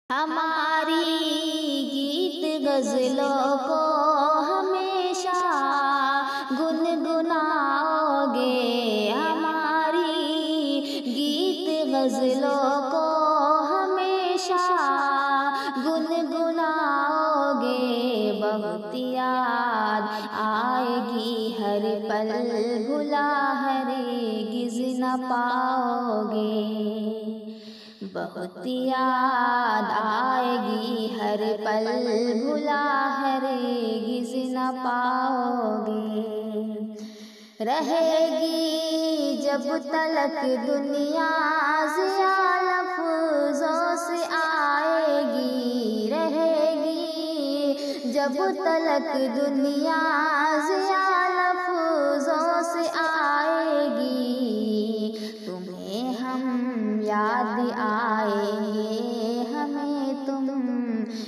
ہماری گیت غزلوں کو ہمیشہ گنگناؤ گے، ہماری گیت غزلوں کو ہمیشہ گنگناؤ گے، بہت یاد آئے گی ہر پل، بھلا ہرگز نہ پاؤ گے، بہت یاد آئے گی ہر پل، بھلا ہرگز نہ پاؤ گے، رہے گی جب تلک دنیا ضیاء لفظوں سے آئے گی، رہے گی جب تلک دنیا ضیاء لفظوں سے آئے گی، تمہیں ہم یاد آئیں گے، ہمیں تم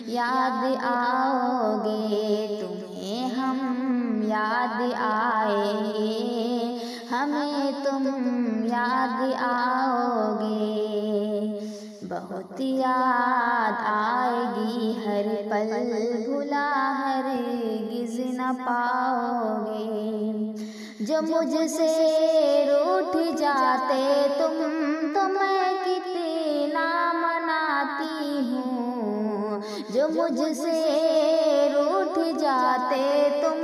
یاد آؤ گے، تمہیں ہم یاد آئیں گے، ہمیں تم یاد آؤ گے، بہت یاد آئے گی ہر پل، بھلا ہرگز نہ پاؤ گے، جو مجھ سے روٹھ جاتے تم تو میں کتنا مناتی ہوں، جو مجھ سے روٹھ جاتے تم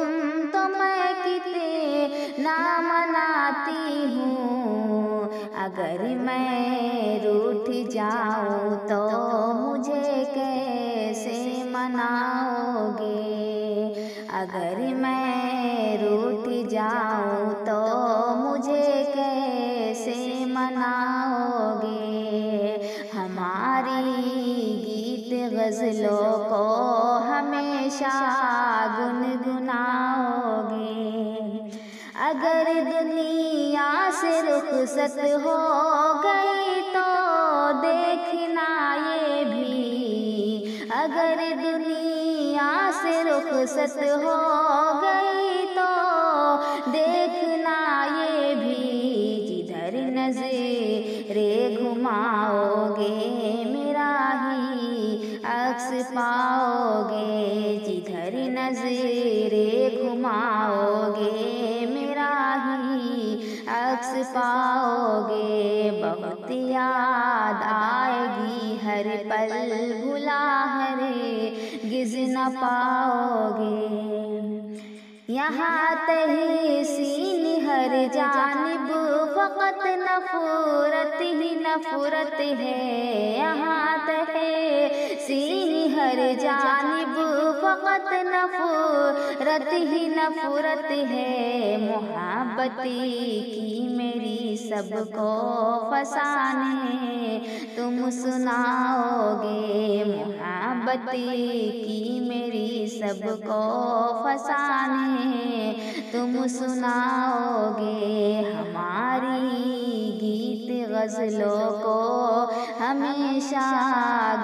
تو میں کتنا مناتی ہوں، اگر میں روٹھ جاؤں تو مجھے کیسے مناؤ گے، اگر میں روٹھ جاؤں تو مجھے کیسے مناؤ گے، ہماری گیت غزلوں کو ہمیشہ گنگناؤ گے، اگر دنیا سے رخصت ہو گئی تو دیکھنا یہ بھی، اگر دنیا سے رخصت ہو گئی تو دیکھنا یہ بھی، جدھر نظریں گھماؤ گے میرا ہی عکس پاؤ گے، جدھر نظریں گھماؤ گے میرا ہی عکس پاؤ گے، بہت یاد آئے گی ہر پل، بھلا ہرگز نہ پاؤ گے، یہاں تحسین ہر جانب فقط نفرت ہی نفرت ہے، یہاں تحسین ہر جانب فقط نفرت ہی نفرت ہے، محبت کی میری سب کو فسانے تم سناؤ گے، محبت کی میری سب کو فسانے تم سناؤ گے، ہماری گیت غزلوں کو ہمیشہ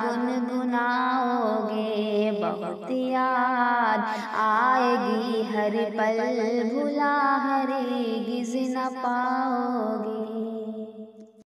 گنگناؤ گے، بہت یاد آئے گی ہر پل، بھلا ہرگز نہ پاؤ گے۔